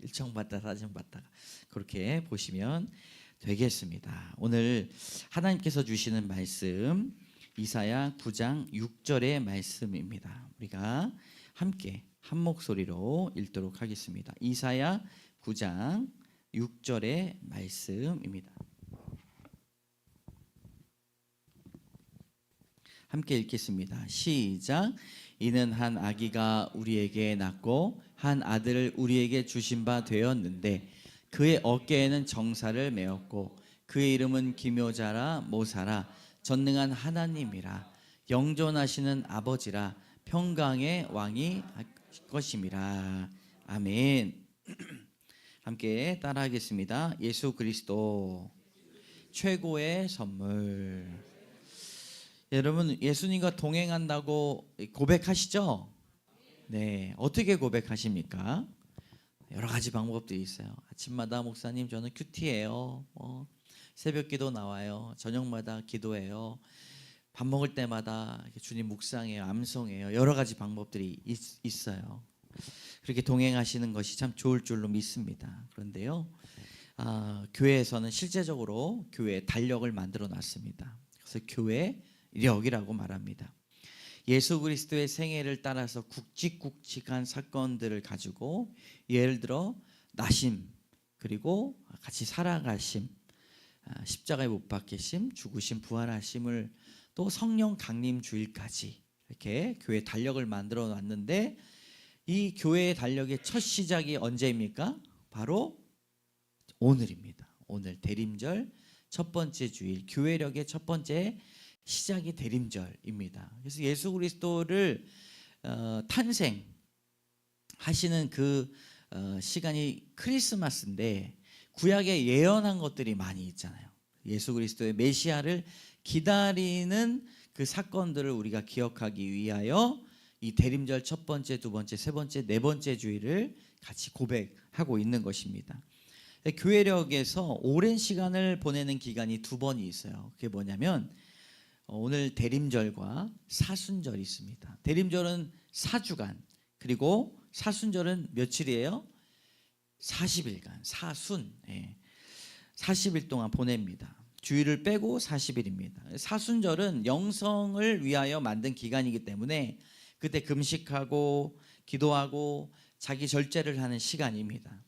일청받다 사정받다가 그렇게 보시면 되겠습니다. 오늘 하나님께서 주시는 말씀 이사야 9장 6절의 말씀입니다. 우리가 함께 한 목소리로 읽도록 하겠습니다. 이사야 9장 6절의 말씀입니다. 함께 읽겠습니다. 시작. 이는 한 아기가 우리에게 낳고 한 아들을 우리에게 주신 바 되었는데 그의 어깨에는 정사를 메었고 그의 이름은 기묘자라 모사라 전능한 하나님이라 영존하시는 아버지라 평강의 왕이 할 것임이라. 아멘. 함께 따라하겠습니다. 예수 그리스도 최고의 선물. 여러분 예수님과 동행한다고 고백하시죠? 네, 어떻게 고백하십니까? 여러 가지 방법들이 있어요. 아침마다 목사님 저는 큐티예요. 새벽기도 나와요. 저녁마다 기도해요. 밥 먹을 때마다 주님 묵상해요. 암송해요. 여러 가지 방법들이 있어요. 그렇게 동행하시는 것이 참 좋을 줄로 믿습니다. 그런데요, 교회에서는 실제적으로 교회의 달력을 만들어 놨습니다. 그래서 교회력이라고 말합니다. 예수 그리스도의 생애를 따라서 굵직굵직한 사건들을 가지고 예를 들어 나심, 그리고 같이 살아가심, 십자가에 못 박히심, 죽으심, 부활하심을 또 성령 강림 주일까지 이렇게 교회 달력을 만들어 놨는데 이 교회의 달력의 첫 시작이 언제입니까? 바로 오늘입니다. 오늘 대림절 첫 번째 주일, 교회력의 첫 번째 시작이 대림절입니다. 그래서 예수 그리스도를 탄생하시는 그 시간이 크리스마스인데 구약에 예언한 것들이 많이 있잖아요. 예수 그리스도의 메시아를 기다리는 그 사건들을 우리가 기억하기 위하여 이 대림절 첫 번째, 두 번째, 세 번째, 네 번째 주일을 같이 고백하고 있는 것입니다. 교회력에서 오랜 시간을 보내는 기간이 두 번이 있어요. 그게 뭐냐면 오늘 대림절과 사순절이 있습니다. 대림절은 4주간, 그리고 사순절은 며칠이에요? 40일간, 사순, 40일 동안 보냅니다. 주일을 빼고 40일입니다. 사순절은 영성을 위하여 만든 기간이기 때문에 그때 금식하고 기도하고 자기 절제를 하는 시간입니다.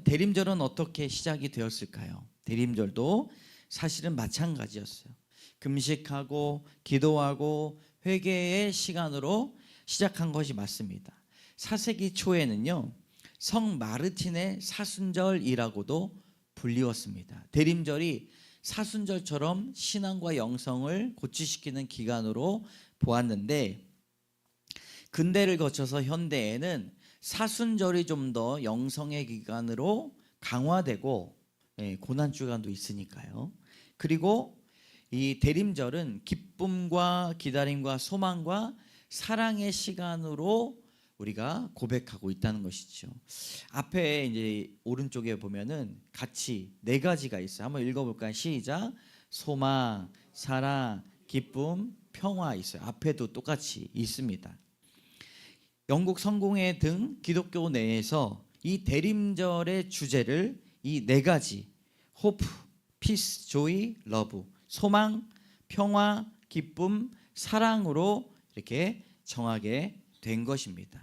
대림절은 어떻게 시작이 되었을까요? 대림절도 사실은 마찬가지였어요. 금식하고 기도하고 회개의 시간으로 시작한 것이 맞습니다. 4세기 초에는요, 성 마르틴의 사순절이라고도 불리웠습니다. 대림절이 사순절처럼 신앙과 영성을 고취시키는 기간으로 보았는데 근대를 거쳐서 현대에는 사순절이 좀 더 영성의 기간으로 강화되고 고난주간도 있으니까요. 그리고 이 대림절은 기쁨과 기다림과 소망과 사랑의 시간으로 우리가 고백하고 있다는 것이죠. 앞에 이제 오른쪽에 보면은 같이 네 가지가 있어요. 한번 읽어볼까요? 시작. 소망, 사랑, 기쁨, 평화 있어요. 앞에도 똑같이 있습니다. 영국 성공회 등 기독교 내에서 이 대림절의 주제를 이 네 가지 호프, 피스, 조이, 러브, 소망, 평화, 기쁨, 사랑으로 이렇게 정하게 된 것입니다.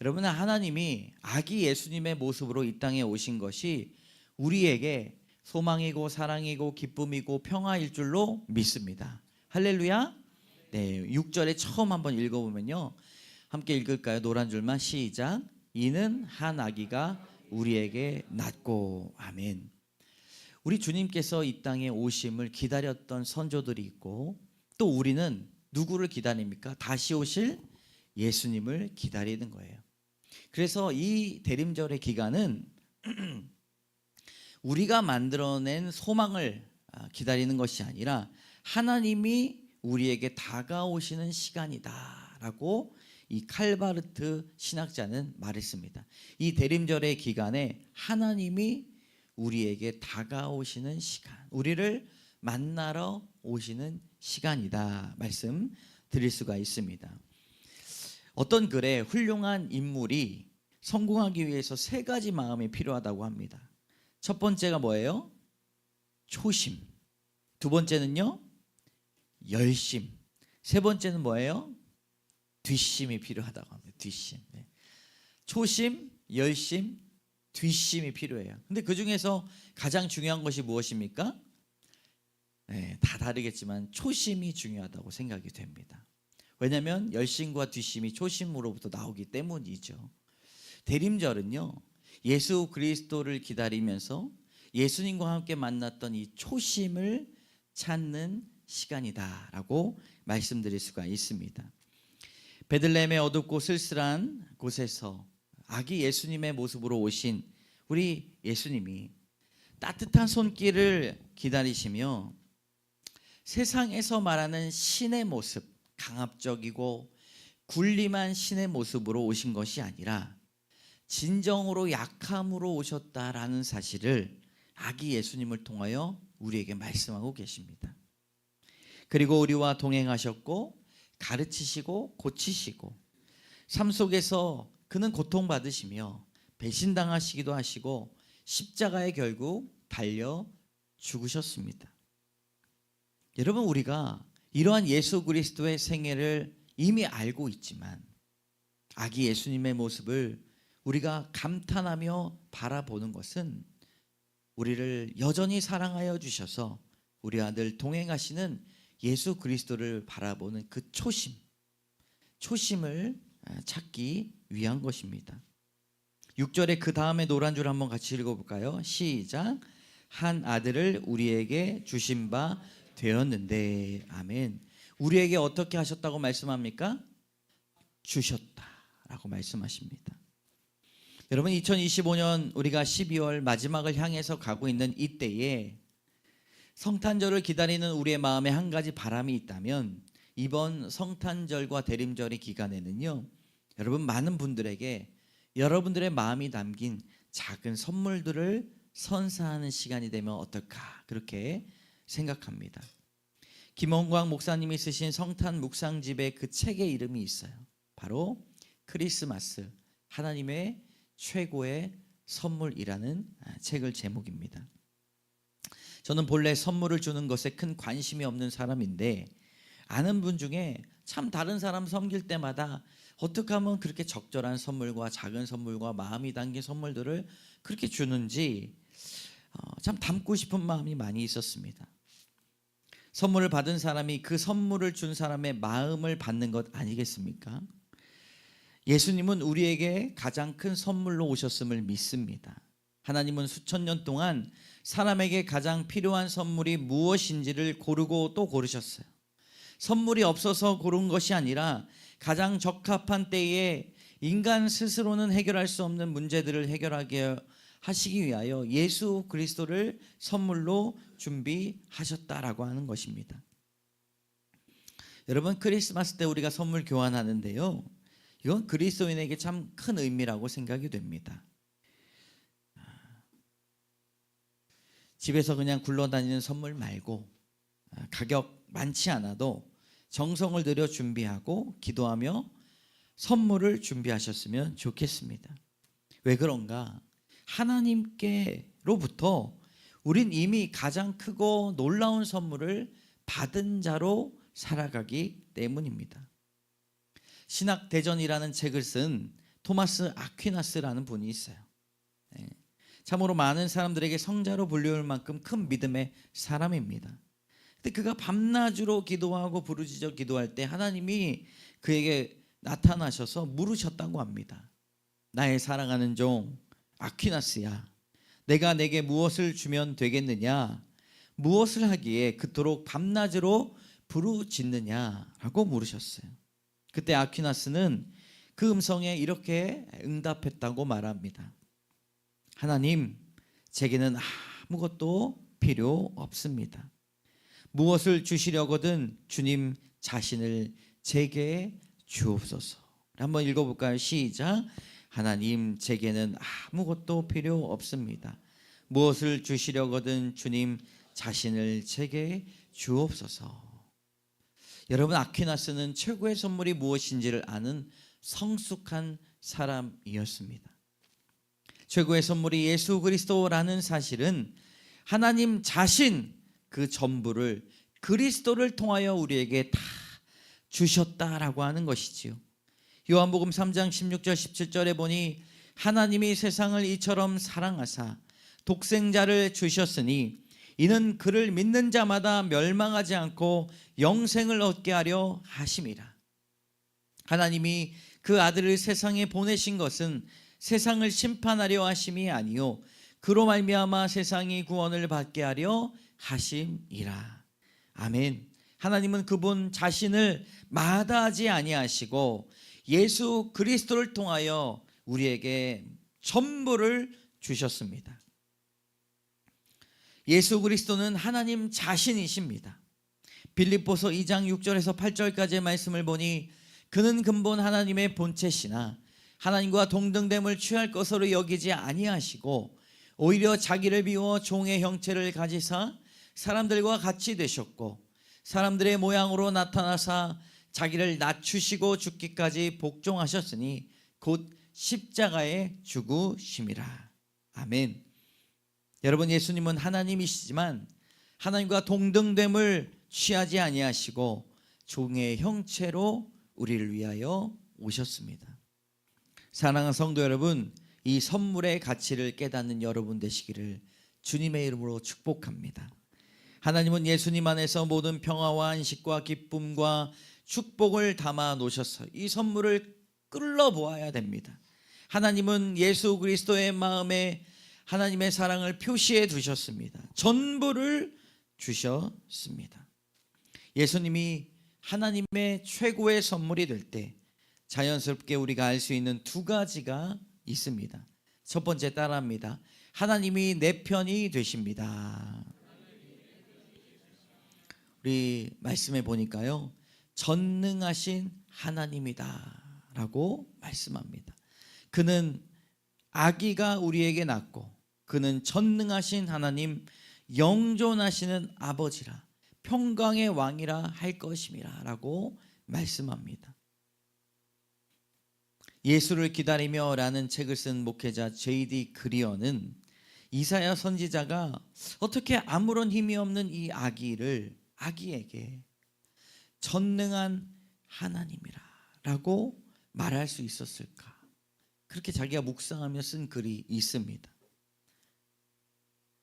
여러분, 하나님이 아기 예수님의 모습으로 이 땅에 오신 것이 우리에게 소망이고 사랑이고 기쁨이고 평화일 줄로 믿습니다. 할렐루야. 네, 6절에 처음 한번 읽어보면요, 함께 읽을까요? 노란 줄만 시작. 이는 한 아기가 우리에게 낳고. 아멘. 우리 주님께서 이 땅에 오심을 기다렸던 선조들이 있고 또 우리는 누구를 기다립니까? 다시 오실 예수님을 기다리는 거예요. 그래서 이 대림절의 기간은 우리가 만들어낸 소망을 기다리는 것이 아니라 하나님이 우리에게 다가오시는 시간이다라고 이 칼바르트 신학자는 말했습니다. 이 대림절의 기간에 하나님이 우리에게 다가오시는 시간, 우리를 만나러 오시는 시간이다 말씀 드릴 수가 있습니다. 어떤 글에 훌륭한 인물이 성공하기 위해서 세 가지 마음이 필요하다고 합니다. 첫 번째가 뭐예요? 초심. 두 번째는요, 열심. 세 번째는 뭐예요? 뒷심이 필요하다고 합니다. 뒷심. 네. 초심, 열심, 뒷심이 필요해요. 근데 그 중에서 가장 중요한 것이 무엇입니까? 네, 다 다르겠지만 초심이 중요하다고 생각이 됩니다. 왜냐하면 열심과 뒷심이 초심으로부터 나오기 때문이죠. 대림절은요, 예수 그리스도를 기다리면서 예수님과 함께 만났던 이 초심을 찾는 시간이다라고 말씀드릴 수가 있습니다. 베들레헴의 어둡고 쓸쓸한 곳에서 아기 예수님의 모습으로 오신 우리 예수님이 따뜻한 손길을 기다리시며 세상에서 말하는 신의 모습, 강압적이고 군림한 신의 모습으로 오신 것이 아니라 진정으로 약함으로 오셨다라는 사실을 아기 예수님을 통하여 우리에게 말씀하고 계십니다. 그리고 우리와 동행하셨고 가르치시고 고치시고 삶 속에서 그는 고통받으시며 배신당하시기도 하시고 십자가에 결국 달려 죽으셨습니다. 여러분, 우리가 이러한 예수 그리스도의 생애를 이미 알고 있지만 아기 예수님의 모습을 우리가 감탄하며 바라보는 것은 우리를 여전히 사랑하여 주셔서 우리와 늘 동행하시는 예수 그리스도를 바라보는 그 초심을 찾기 위한 것입니다. 6절에 그 다음에 노란 줄 한번 같이 읽어볼까요? 시작. 한 아들을 우리에게 주신 바 되었는데. 아멘. 우리에게 어떻게 하셨다고 말씀합니까? 주셨다라고 말씀하십니다. 여러분, 2025년 우리가 12월 마지막을 향해서 가고 있는 이때에 성탄절을 기다리는 우리의 마음에 한 가지 바람이 있다면 이번 성탄절과 대림절의 기간에는요, 여러분, 많은 분들에게 여러분들의 마음이 담긴 작은 선물들을 선사하는 시간이 되면 어떨까, 그렇게 생각합니다. 김원광 목사님이 쓰신 성탄 묵상집의 그 책의 이름이 있어요. 바로 크리스마스, 하나님의 최고의 선물이라는 책을 제목입니다. 저는 본래 선물을 주는 것에 큰 관심이 없는 사람인데 아는 분 중에 참 다른 사람 섬길 때마다 어떻게 하면 그렇게 적절한 선물과 작은 선물과 마음이 담긴 선물들을 그렇게 주는지 참 담고 싶은 마음이 많이 있었습니다. 선물을 받은 사람이 그 선물을 준 사람의 마음을 받는 것 아니겠습니까? 예수님은 우리에게 가장 큰 선물로 오셨음을 믿습니다. 하나님은 수천 년 동안 사람에게 가장 필요한 선물이 무엇인지를 고르고 또 고르셨어요. 선물이 없어서 고른 것이 아니라 가장 적합한 때에 인간 스스로는 해결할 수 없는 문제들을 해결하게 하시기 위하여 예수 그리스도를 선물로 준비하셨다라고 하는 것입니다. 여러분, 크리스마스 때 우리가 선물 교환하는데요, 이건 그리스도인에게 참 큰 의미라고 생각이 됩니다. 집에서 그냥 굴러다니는 선물 말고 가격 많지 않아도 정성을 들여 준비하고 기도하며 선물을 준비하셨으면 좋겠습니다. 왜 그런가? 하나님께로부터 우린 이미 가장 크고 놀라운 선물을 받은 자로 살아가기 때문입니다. 신학대전이라는 책을 쓴 토마스 아퀴나스라는 분이 있어요. 참으로 많은 사람들에게 성자로 불리울 만큼 큰 믿음의 사람입니다. 근데 그가 밤낮으로 기도하고 부르짖어 기도할 때 하나님이 그에게 나타나셔서 물으셨다고 합니다. 나의 사랑하는 종 아퀴나스야, 내가 내게 무엇을 주면 되겠느냐? 무엇을 하기에 그토록 밤낮으로 부르짖느냐라고 물으셨어요. 그때 아퀴나스는 그 음성에 이렇게 응답했다고 말합니다. 하나님, 제게는 아무것도 필요 없습니다. 무엇을 주시려거든 주님 자신을 제게 주옵소서. 한번 읽어볼까요? 시작. 하나님, 제게는 아무것도 필요 없습니다. 무엇을 주시려거든 주님 자신을 제게 주옵소서. 여러분, 아퀴나스는 최고의 선물이 무엇인지를 아는 성숙한 사람이었습니다. 최고의 선물이 예수 그리스도라는 사실은 하나님 자신 그 전부를 그리스도를 통하여 우리에게 다 주셨다라고 하는 것이지요. 요한복음 3장 16절 17절에 보니 하나님이 세상을 이처럼 사랑하사 독생자를 주셨으니 이는 그를 믿는 자마다 멸망하지 않고 영생을 얻게 하려 하심이라. 하나님이 그 아들을 세상에 보내신 것은 세상을 심판하려 하심이 아니요 그로 말미암아 세상이 구원을 받게 하려 하심이라. 아멘. 하나님은 그분 자신을 마다하지 아니하시고 예수 그리스도를 통하여 우리에게 전부를 주셨습니다. 예수 그리스도는 하나님 자신이십니다. 빌립보서 2장 6절에서 8절까지의 말씀을 보니 그는 근본 하나님의 본체시나 하나님과 동등됨을 취할 것으로 여기지 아니하시고 오히려 자기를 비워 종의 형체를 가지사 사람들과 같이 되셨고 사람들의 모양으로 나타나사 자기를 낮추시고 죽기까지 복종하셨으니 곧 십자가에 죽으심이라. 아멘. 여러분, 예수님은 하나님이시지만 하나님과 동등됨을 취하지 아니하시고 종의 형체로 우리를 위하여 오셨습니다. 사랑하는 성도 여러분, 이 선물의 가치를 깨닫는 여러분 되시기를 주님의 이름으로 축복합니다. 하나님은 예수님 안에서 모든 평화와 안식과 기쁨과 축복을 담아 놓으셔서 이 선물을 끌어 보아야 됩니다. 하나님은 예수 그리스도의 마음에 하나님의 사랑을 표시해 두셨습니다. 전부를 주셨습니다. 예수님이 하나님의 최고의 선물이 될 때 자연스럽게 우리가 알 수 있는 두 가지가 있습니다. 첫 번째 따라합니다. 하나님이 내 편이 되십니다. 우리 말씀해 보니까요, 전능하신 하나님이다 라고 말씀합니다. 그는 아기가 우리에게 낳고 그는 전능하신 하나님, 영존하시는 아버지라, 평강의 왕이라 할 것임이라 라고 말씀합니다. 예수를 기다리며 라는 책을 쓴 목회자 J.D. 그리어는 이사야 선지자가 어떻게 아무런 힘이 없는 이 아기에게 전능한 하나님이라 라고 말할 수 있었을까? 그렇게 자기가 묵상하며 쓴 글이 있습니다.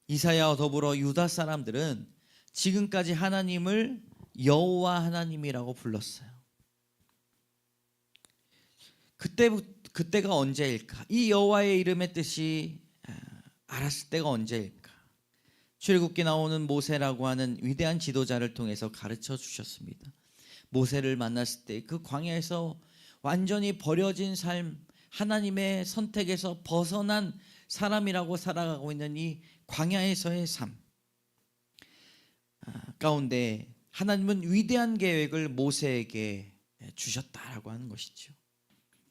이사야와 더불어 유다 사람들은 지금까지 하나님을 여호와 하나님이라고 불렀어요. 그때가 언제일까? 이 여호와의 이름의 뜻이 알았을 때가 언제일까? 출애굽기 나오는 모세라고 하는 위대한 지도자를 통해서 가르쳐 주셨습니다. 모세를 만났을 때 그 광야에서 완전히 버려진 삶, 하나님의 선택에서 벗어난 사람이라고 살아가고 있는 이 광야에서의 삶 가운데 하나님은 위대한 계획을 모세에게 주셨다라고 하는 것이죠.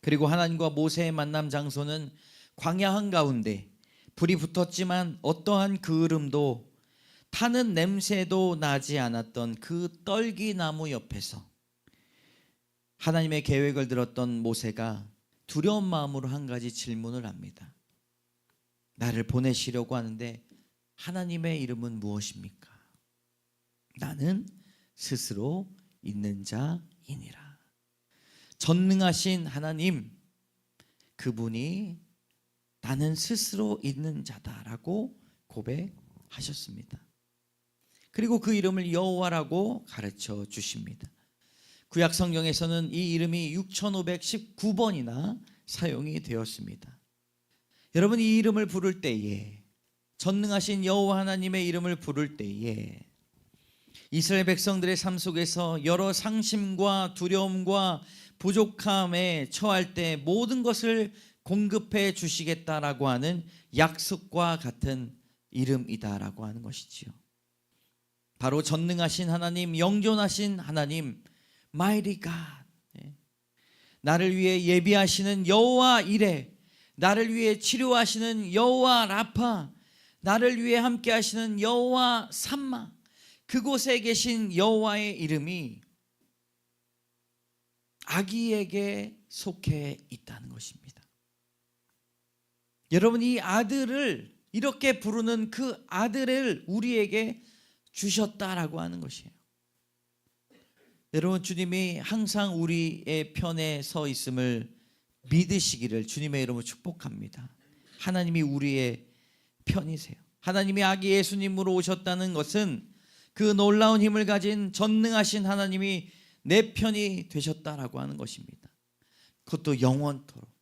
그리고 하나님과 모세의 만남 장소는 광야 한가운데 불이 붙었지만 어떠한 그을음도 타는 냄새도 나지 않았던 그 떨기나무 옆에서 하나님의 계획을 들었던 모세가 두려운 마음으로 한 가지 질문을 합니다. 나를 보내시려고 하는데 하나님의 이름은 무엇입니까? 나는 스스로 있는 자이니라. 전능하신 하나님, 그분이 나는 스스로 있는 자다라고 고백하셨습니다. 그리고 그 이름을 여호와라고 가르쳐 주십니다. 구약 성경에서는 이 이름이 6519번이나 사용이 되었습니다. 여러분, 이 이름을 부를 때에, 전능하신 여호와 하나님의 이름을 부를 때에 이스라엘 백성들의 삶 속에서 여러 상심과 두려움과 부족함에 처할 때 모든 것을 공급해 주시겠다라고 하는 약속과 같은 이름이다라고 하는 것이지요. 바로 전능하신 하나님, 영존하신 하나님, Mighty God, 나를 위해 예비하시는 여호와 이레, 나를 위해 치료하시는 여호와 라파, 나를 위해 함께 하시는 여호와 삼마, 그곳에 계신 여호와의 이름이 아기에게 속해 있다는 것입니다. 여러분, 이 아들을 이렇게 부르는 그 아들을 우리에게 주셨다라고 하는 것이에요. 여러분, 주님이 항상 우리의 편에 서 있음을 믿으시기를 주님의 이름으로 축복합니다. 하나님이 우리의 편이세요. 하나님이 아기 예수님으로 오셨다는 것은 그 놀라운 힘을 가진 전능하신 하나님이 내 편이 되셨다라고 하는 것입니다. 그것도 영원토록.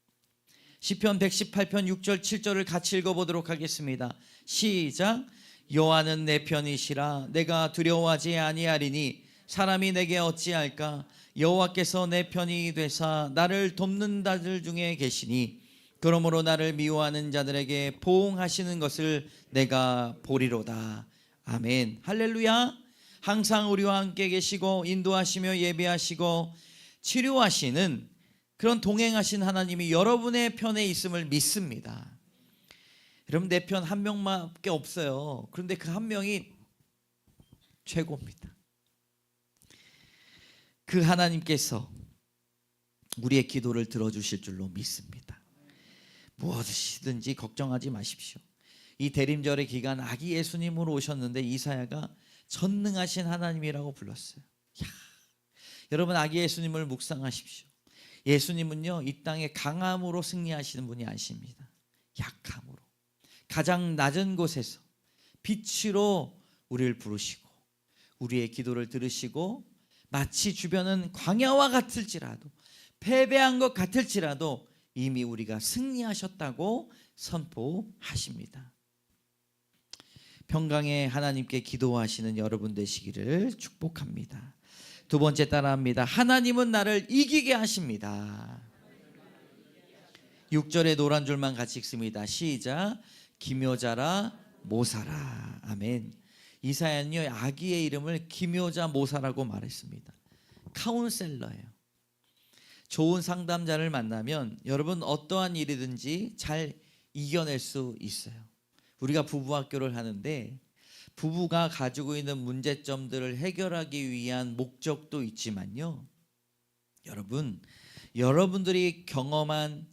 시편 118편 6절 7절을 같이 읽어보도록 하겠습니다. 시작. 여호와는 내 편이시라 내가 두려워하지 아니하리니 사람이 내게 어찌할까. 여호와께서 내 편이 되사 나를 돕는 자들 중에 계시니 그러므로 나를 미워하는 자들에게 보응하시는 것을 내가 보리로다. 아멘. 할렐루야. 항상 우리와 함께 계시고 인도하시며 예배하시고 치료하시는 그런 동행하신 하나님이 여러분의 편에 있음을 믿습니다. 여러분, 내 편 한 명밖에 없어요. 그런데 그 한 명이 최고입니다. 그 하나님께서 우리의 기도를 들어주실 줄로 믿습니다. 무엇이든지 걱정하지 마십시오. 이 대림절의 기간 아기 예수님으로 오셨는데 이사야가 전능하신 하나님이라고 불렀어요. 여러분, 아기 예수님을 묵상하십시오. 예수님은요, 이 땅에 강함으로 승리하시는 분이 아십니다. 약함으로 가장 낮은 곳에서 빛으로 우리를 부르시고 우리의 기도를 들으시고 마치 주변은 광야와 같을지라도 패배한 것 같을지라도 이미 우리가 승리하셨다고 선포하십니다. 평강의 하나님께 기도하시는 여러분 되시기를 축복합니다. 두 번째 따라합니다. 하나님은 나를 이기게 하십니다. 6절의 노란 줄만 같이 읽습니다. 시작. 기묘자라 모사라. 아멘. 이사야는요, 아기의 이름을 기묘자 모사라고 말했습니다. 카운셀러예요. 좋은 상담자를 만나면 여러분 어떠한 일이든지 잘 이겨낼 수 있어요. 우리가 부부학교를 하는데 부부가 가지고 있는 문제점들을 해결하기 위한 목적도 있지만요, 여러분들이 경험한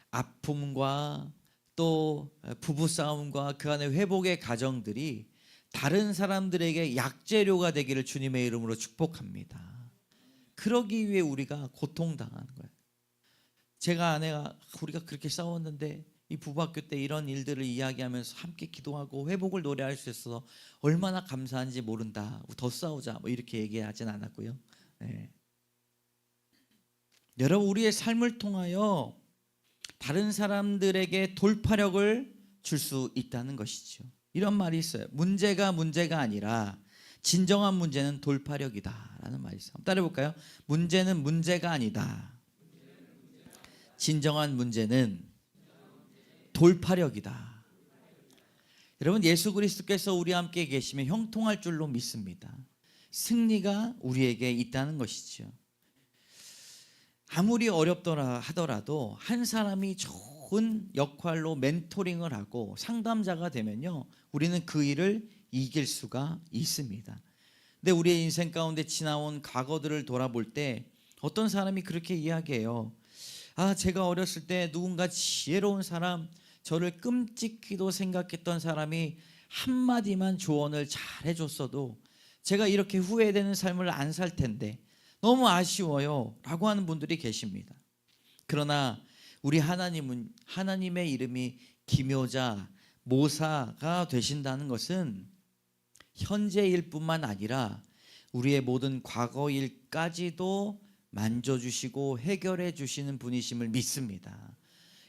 아픔과 또 부부싸움과 그 안에 회복의 과정들이 다른 사람들에게 약재료가 되기를 주님의 이름으로 축복합니다. 그러기 위해 우리가 고통당하는 거예요. 제가 아내가 우리가 그렇게 싸웠는데 이 부부학교 때 이런 일들을 이야기하면서 함께 기도하고 회복을 노래할 수 있어서 얼마나 감사한지 모른다. 더 싸우자 뭐 이렇게 얘기하진 않았고요. 네. 여러분, 우리의 삶을 통하여 다른 사람들에게 돌파력을 줄 수 있다는 것이죠. 이런 말이 있어요. 문제가 아니라 진정한 문제는 돌파력이다 라는 말이 있어요. 한번 따라해볼까요? 문제는 문제가 아니다. 진정한 문제는 돌파력이다. 여러분, 예수 그리스도께서 우리와 함께 계시면 형통할 줄로 믿습니다. 승리가 우리에게 있다는 것이죠. 아무리 어렵더라 하더라도 한 사람이 좋은 역할로 멘토링을 하고 상담자가 되면요, 우리는 그 일을 이길 수가 있습니다. 근데 우리의 인생 가운데 지나온 과거들을 돌아볼 때 어떤 사람이 그렇게 이야기해요. 제가 어렸을 때 누군가 지혜로운 사람, 저를 끔찍히도 생각했던 사람이 한마디만 조언을 잘 해줬어도 제가 이렇게 후회되는 삶을 안 살 텐데 너무 아쉬워요 라고 하는 분들이 계십니다. 그러나 우리 하나님은, 하나님의 이름이 기묘자 모사가 되신다는 것은 현재 일뿐만 아니라 우리의 모든 과거 일까지도 만져주시고 해결해 주시는 분이심을 믿습니다.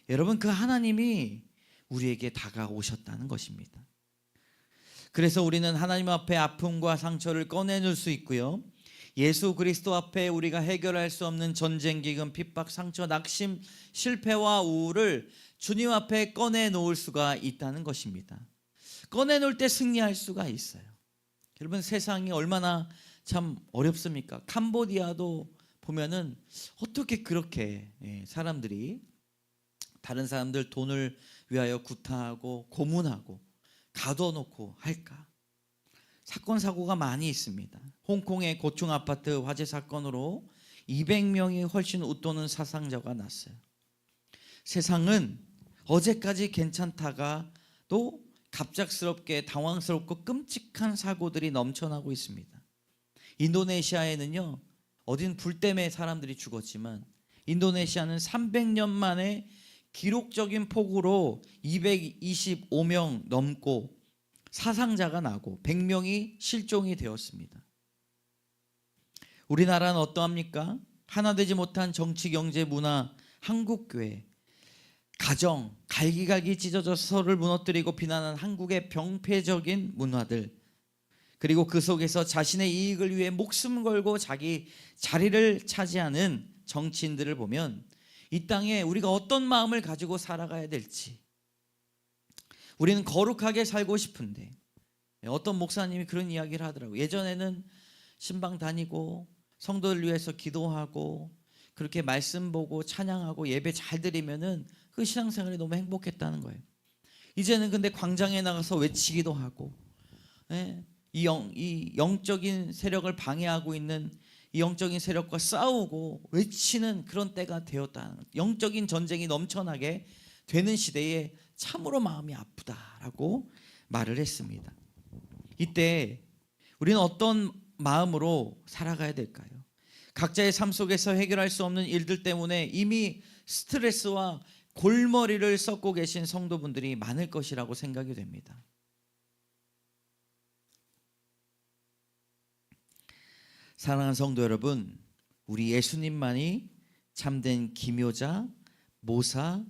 여러분, 그 하나님이 우리에게 다가오셨다는 것입니다. 그래서 우리는 하나님 앞에 아픔과 상처를 꺼내놓을 수 있고요, 예수 그리스도 앞에 우리가 해결할 수 없는 전쟁, 기근, 핍박, 상처, 낙심, 실패와 우울을 주님 앞에 꺼내놓을 수가 있다는 것입니다. 꺼내놓을 때 승리할 수가 있어요. 여러분, 세상이 얼마나 참 어렵습니까? 캄보디아도 보면은 어떻게 그렇게 사람들이 다른 사람들 돈을 위하여 구타하고 고문하고 가둬놓고 할까? 사건 사고가 많이 있습니다. 홍콩의 고층 아파트 화재 사건으로 200명이 훨씬 웃도는 사상자가 났어요. 세상은 어제까지 괜찮다가 또 갑작스럽게 당황스럽고 끔찍한 사고들이 넘쳐나고 있습니다. 인도네시아에는요, 어딘 불 때문에 사람들이 죽었지만 인도네시아는 300년 만에 기록적인 폭우로 225명 넘고 사상자가 나고 100명이 실종이 되었습니다. 우리나라는 어떠합니까? 하나 되지 못한 정치, 경제, 문화, 한국교회, 가정, 갈기갈기 찢어져서 서로를 무너뜨리고 비난한 한국의 병폐적인 문화들, 그리고 그 속에서 자신의 이익을 위해 목숨 걸고 자기 자리를 차지하는 정치인들을 보면 이 땅에 우리가 어떤 마음을 가지고 살아가야 될지, 우리는 거룩하게 살고 싶은데, 어떤 목사님이 그런 이야기를 하더라고요. 예전에는 신방 다니고 성도를 위해서 기도하고 그렇게 말씀 보고 찬양하고 예배 잘 드리면은 그 신앙생활이 너무 행복했다는 거예요. 이제는 근데 광장에 나가서 외치기도 하고, 이 영적인 세력을 방해하고 있는 이 영적인 세력과 싸우고 외치는 그런 때가 되었다는 거예요. 영적인 전쟁이 넘쳐나게 되는 시대에 참으로 마음이 아프다라고 말을 했습니다. 이때 우리는 어떤 마음으로 살아가야 될까요? 각자의 삶 속에서 해결할 수 없는 일들 때문에 이미 스트레스와 골머리를 썩고 계신 성도분들이 많을 것이라고 생각이 됩니다. 사랑하는 성도 여러분, 우리 예수님만이 참된 기묘자, 모사,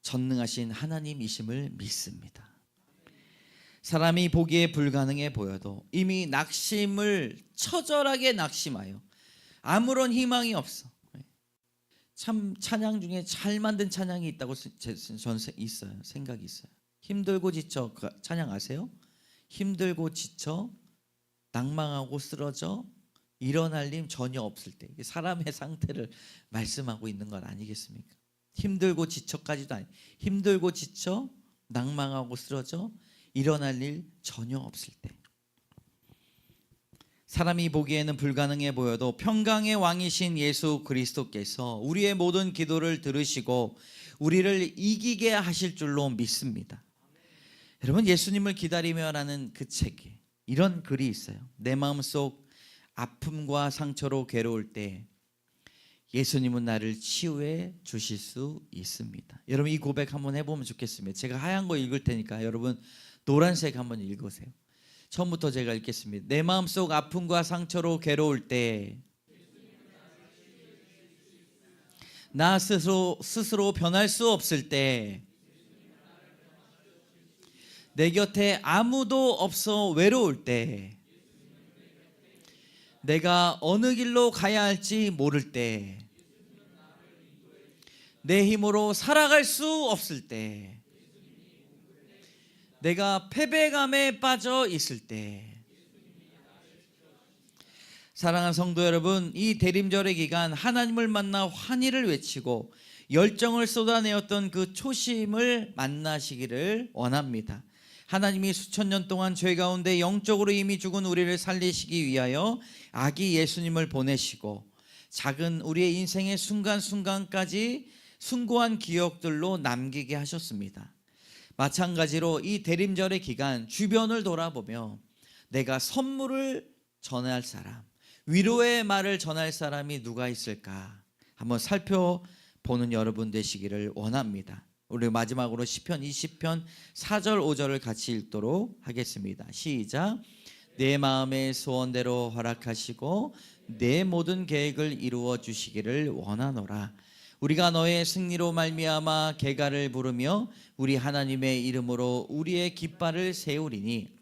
전능하신 하나님이심을 믿습니다. 사람이 보기에 불가능해 보여도 이미 낙심을 처절하게 낙심하여 아무런 희망이 없어. 참 찬양 중에 잘 만든 찬양이 있다고 전 있어요. 생각이 있어요. 힘들고 지쳐, 찬양 아세요? 힘들고 지쳐 낭망하고 쓰러져 일어날 힘 전혀 없을 때, 사람의 상태를 말씀하고 있는 건 아니겠습니까? 힘들고 지쳐까지도 아니, 힘들고 지쳐 낭망하고 쓰러져 일어날 일 전혀 없을 때, 사람이 보기에는 불가능해 보여도 평강의 왕이신 예수 그리스도께서 우리의 모든 기도를 들으시고 우리를 이기게 하실 줄로 믿습니다. 여러분, 예수님을 기다리며라는 그 책에 이런 글이 있어요. 내 마음속 아픔과 상처로 괴로울 때 예수님은 나를 치유해 주실 수 있습니다. 여러분, 이 고백 한번 해보면 좋겠습니다. 제가 하얀 거 읽을 테니까 여러분 노란색 한번 읽으세요. 처음부터 제가 읽겠습니다. 내 마음속 아픔과 상처로 괴로울 때 나 스스로 변할 수 없을 때 내 곁에 아무도 없어 외로울 때 내가 어느 길로 가야 할지 모를 때 내 힘으로 살아갈 수 없을 때 내가 패배감에 빠져 있을 때, 사랑하는 성도 여러분, 이 대림절의 기간 하나님을 만나 환희를 외치고 열정을 쏟아내었던 그 초심을 만나시기를 원합니다. 하나님이 수천 년 동안 죄 가운데 영적으로 이미 죽은 우리를 살리시기 위하여 아기 예수님을 보내시고 작은 우리의 인생의 순간순간까지 숭고한 기억들로 남기게 하셨습니다. 마찬가지로 이 대림절의 기간 주변을 돌아보며 내가 선물을 전할 사람, 위로의 말을 전할 사람이 누가 있을까 한번 살펴보는 여러분 되시기를 원합니다. 우리 마지막으로 시편 20편 4절 5절을 같이 읽도록 하겠습니다. 시작. 내 마음의 소원대로 허락하시고 내 모든 계획을 이루어 주시기를 원하노라. 우리가 너의 승리로 말미암아 개가를 부르며 우리 하나님의 이름으로 우리의 깃발을 세우리니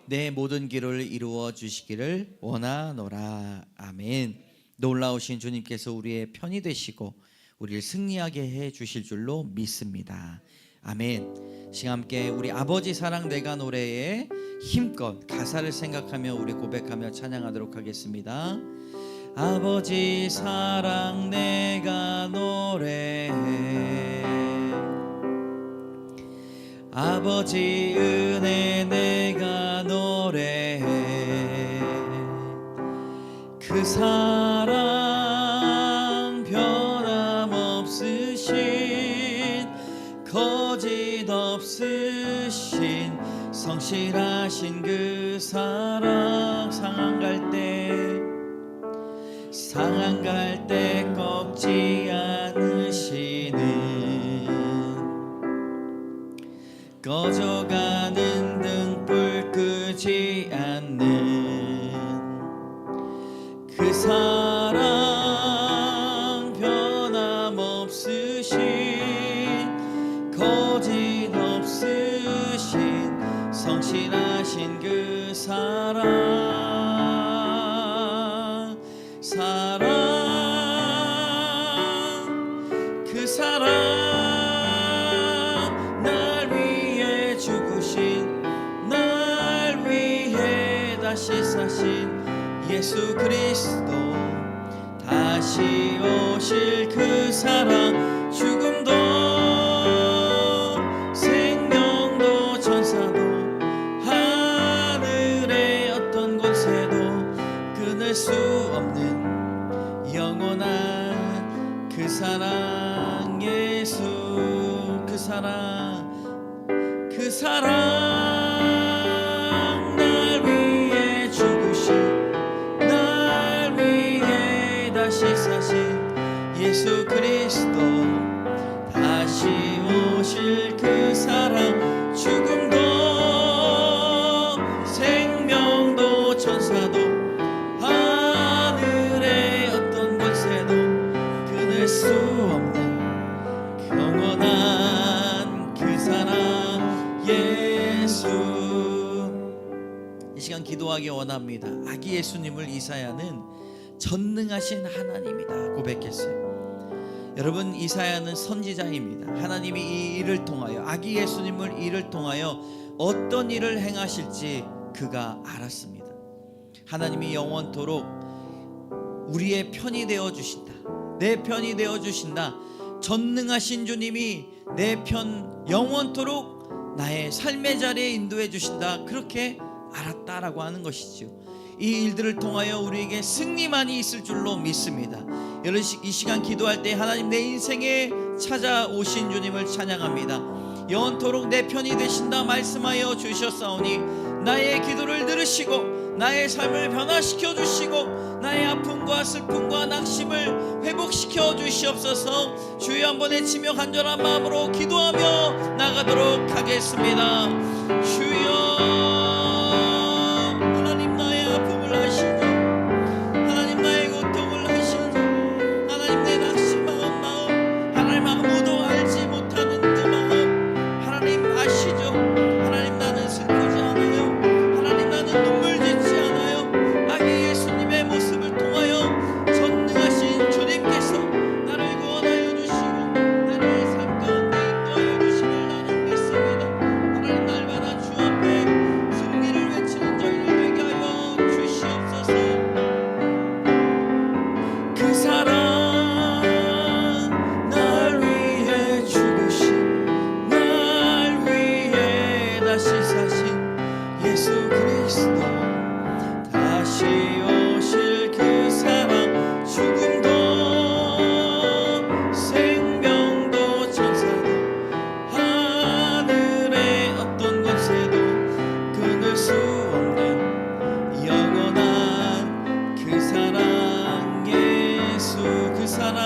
내 모든 길을 이루어 주시기를 원하노라. 아멘. 놀라우신 주님께서 우리의 편이 되시고 우리를 승리하게 해 주실 줄로 믿습니다. 아멘. 지금 함께 우리 아버지 사랑 내가 노래에 힘껏 가사를 생각하며 우리 고백하며 찬양하도록 하겠습니다. 아버지 사랑 내가 노래해, 아버지 은혜 내가 노래해, 그 사랑 변함없으신 이끄신 성실하신 그 사랑. 상한 갈 때 꺾지 않으시는 꺼져가는 등불 끄지 않는 그 사랑. 변함없으신 거짓 없으신 성실하신 그 사랑. 그 사랑. 날 위해 죽으신, 날 위해 다시 사신 예수 그리스도. 다시 오실 그 사랑. 죽음도 생명도 천사도 하늘의 어떤 권세도 끊을 수 없는 영원한 그 사랑. 예수 그 사랑. 그 사랑. 날 위해 죽으신, 날 위해 다시 사신 예수 그리스도. 다시 오실 그 사랑. 죽음도 생명도 천사도 하늘의 어떤 권세도 끊을 수 없는 영원한 그 사랑. 예수. 이 시간 기도하기 원합니다. 아기 예수님을 이사야는 전능하신 하나님이다 고백했어요. 여러분, 이사야는 선지자입니다. 하나님이 이 일을 통하여, 아기 예수님을 일을 통하여 어떤 일을 행하실지 그가 알았습니다. 하나님이 영원토록 우리의 편이 되어 주신다. 내 편이 되어 주신다. 전능하신 주님이 내 편 영원토록 나의 삶의 자리에 인도해 주신다. 그렇게 알았다라고 하는 것이죠. 이 일들을 통하여 우리에게 승리만이 있을 줄로 믿습니다. 여러분, 이 시간 기도할 때 하나님, 내 인생에 찾아오신 주님을 찬양합니다. 영원토록 내 편이 되신다 말씀하여 주셨사오니 나의 기도를 들으시고 나의 삶을 변화시켜 주시고 나의 아픔과 슬픔과 낙심을 회복시켜 주시옵소서. 주여 한번 외치며 간절한 마음으로 기도하며 나가도록 하겠습니다. 주여, 하나님 나의 아픔을 아시죠? 하나님 나의 고통을 아시죠? 하나님 내 낙심한 마음, 하나님 아무도 알지 못하는 그 마음 하나님 아시죠? 하나님 나는 슬프지 않아요. 하나님 나는 눈물 짓지 않아요. 아기 예수님의 모습을 통하여 전능하신 주님께서 나를 구원하여 주시고 나를 삶 가운데 인도하여 주심을 나는 믿습니다. 하나님, 날마다 주 앞에 승리를 외치는 저희를 되게 하여 주시옵소서. 그 사랑, 날 위해 죽으신, 날 위해 다시 사신 예수 그리스도. 다시 오실 그 사랑. 죽음도 생명도 천사도 하늘의 어떤 권세도 끊을 수 없는 영원한 그 사랑. 예수 그 사랑.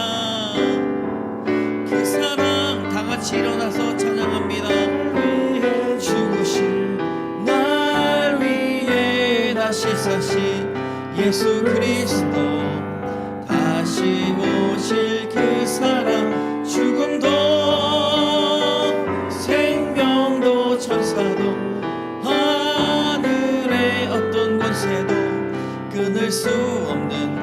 그 사랑. 다 같이 일어나서 찬양합니다. 위해 죽으신, 날 위해 다시 사신 예수 그리스도. 다시 오실 그 사랑. 죽음도 생명도 천사도 하늘의 어떤 권세도 끊을 수 없는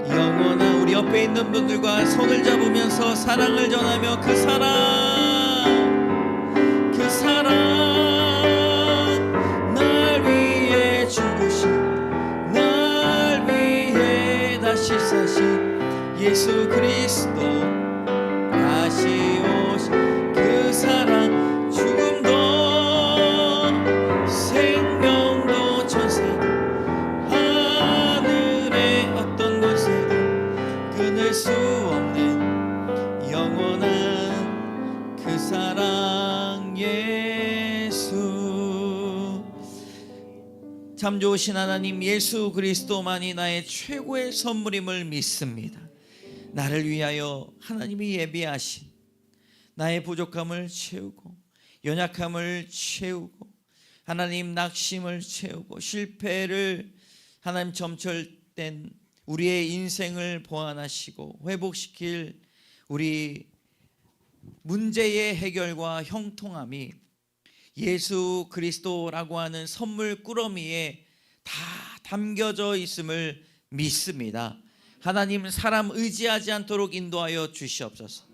영원한. 우리 옆에 있는 분들과 손을 잡으면서 사랑을 전하며 그 사랑, 그 사랑. 날 위해 죽으신, 날 위해 다시 사신 예수 그리스도. 다시 오신 그 사랑. 죽음도 생명도 천사도 하늘의 어떤 권세도 끊을 수 없는 영원한 그 사랑. 예수 참 좋으신 하나님 예수 그리스도만이 나의 최고의 선물임을 믿습니다. 나를 위하여 하나님이 예비하신 나의 부족함을 채우고 연약함을 채우고 하나님 낙심을 채우고 실패를 하나님 점철된 우리의 인생을 보완하시고 회복시킬 우리 문제의 해결과 형통함이 예수 그리스도라고 하는 선물 꾸러미에 다 담겨져 있음을 믿습니다. 하나님 사람 의지하지 않도록 인도하여 주시옵소서.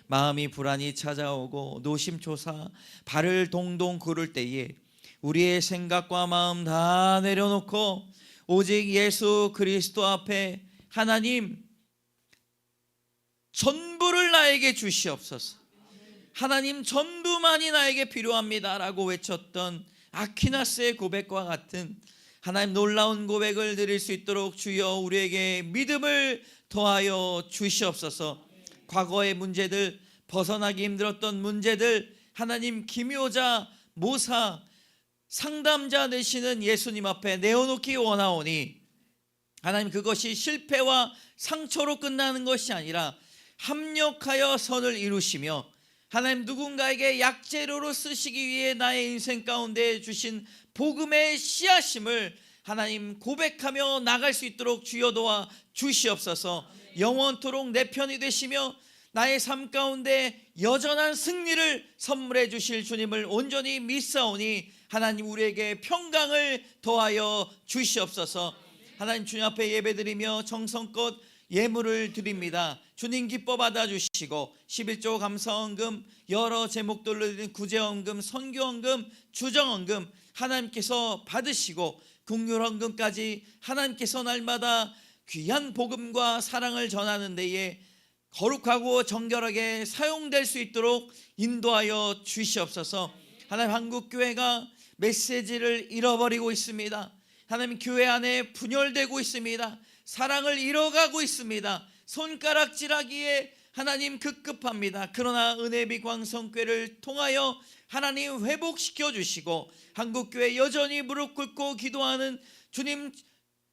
마음이 불안이 찾아오고 노심초사 발을 동동 구를 때에 우리의 생각과 마음 다 내려놓고 오직 예수 그리스도 앞에 하나님 전부를 나에게 주시옵소서. 하나님 전부만이 나에게 필요합니다 라고 외쳤던 아퀴나스의 고백과 같은 하나님 놀라운 고백을 드릴 수 있도록 주여 우리에게 믿음을 더하여 주시옵소서. 과거의 문제들, 벗어나기 힘들었던 문제들 하나님 기묘자, 모사, 상담자 되시는 예수님 앞에 내어놓기 원하오니 하나님 그것이 실패와 상처로 끝나는 것이 아니라 합력하여 선을 이루시며 하나님 누군가에게 약재료로 쓰시기 위해 나의 인생 가운데 주신 복음의 씨앗임을 하나님 고백하며 나갈 수 있도록 주여 도와 주시옵소서. 영원토록 내 편이 되시며 나의 삶 가운데 여전한 승리를 선물해 주실 주님을 온전히 믿사오니 하나님 우리에게 평강을 더하여 주시옵소서. 하나님 주님 앞에 예배드리며 정성껏 예물을 드립니다. 주님 기뻐 받아주시고 11조 감사헌금 여러 제목들로 드린 구제헌금, 선교헌금, 주정헌금 하나님께서 받으시고 국률헌금까지 하나님께서 날마다 귀한 복음과 사랑을 전하는 데에 거룩하고 정결하게 사용될 수 있도록 인도하여 주시옵소서. 하나님 한국교회가 메시지를 잃어버리고 있습니다. 하나님 교회 안에 분열되고 있습니다. 사랑을 잃어가고 있습니다. 손가락질하기에 하나님 급급합니다. 그러나 은혜비 광성교회를 통하여 하나님 회복시켜 주시고 한국교회 여전히 무릎 꿇고 기도하는 주님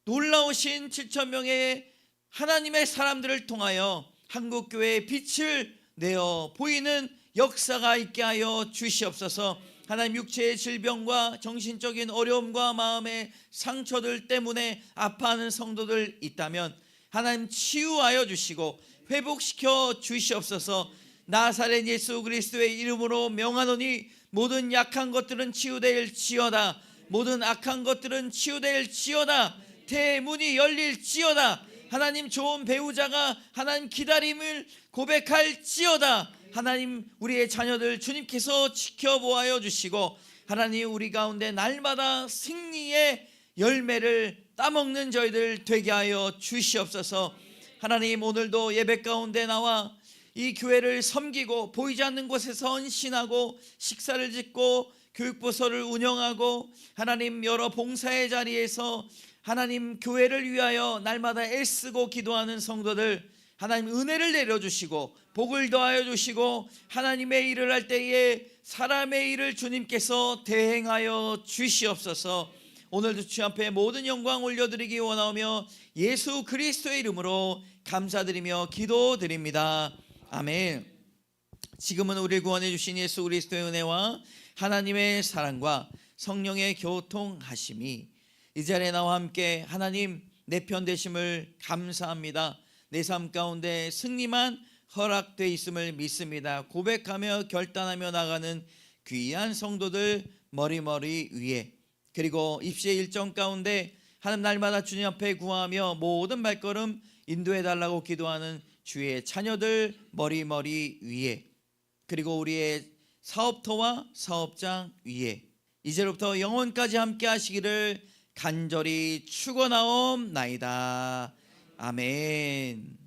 놀라우신 7,000명의 하나님의 사람들을 통하여 한국교회의 빛을 내어 보이는 역사가 있게 하여 주시옵소서. 하나님 육체의 질병과 정신적인 어려움과 마음의 상처들 때문에 아파하는 성도들 있다면 하나님 치유하여 주시고 회복시켜 주시옵소서. 나사렛 예수 그리스도의 이름으로 명하노니 모든 약한 것들은 치유될지어다. 모든 악한 것들은 치유될지어다. 대문이 열릴지어다. 하나님 좋은 배우자가 하나님 기다림을 고백할지어다. 하나님 우리의 자녀들 주님께서 지켜보아여 주시고 하나님 우리 가운데 날마다 승리의 열매를 따먹는 저희들 되게 하여 주시옵소서. 하나님 오늘도 예배 가운데 나와 이 교회를 섬기고 보이지 않는 곳에서 헌신하고 식사를 짓고 교육부서를 운영하고 하나님 여러 봉사의 자리에서 하나님 교회를 위하여 날마다 애쓰고 기도하는 성도들 하나님 은혜를 내려주시고 복을 더하여 주시고 하나님의 일을 할 때에 사람의 일을 주님께서 대행하여 주시옵소서. 오늘도 주 앞에 모든 영광 올려드리기 원하며 예수 그리스도의 이름으로 감사드리며 기도드립니다. 아멘. 지금은 우리를 구원해 주신 예수 그리스도의 은혜와 하나님의 사랑과 성령의 교통하심이 이 자리에 나와 함께 하나님 내 편 되심을 감사합니다. 내 삶 가운데 승리만 허락되어 있음을 믿습니다. 고백하며 결단하며 나가는 귀한 성도들 머리머리 위에 그리고 입시의 일정 가운데 하나님 날마다 주님 앞에 구하며 모든 발걸음 인도해달라고 기도하는 주의 자녀들 머리머리 위에 그리고 우리의 사업터와 사업장 위에 이제로부터 영원까지 함께 하시기를 간절히 축원하옵나이다. 아멘.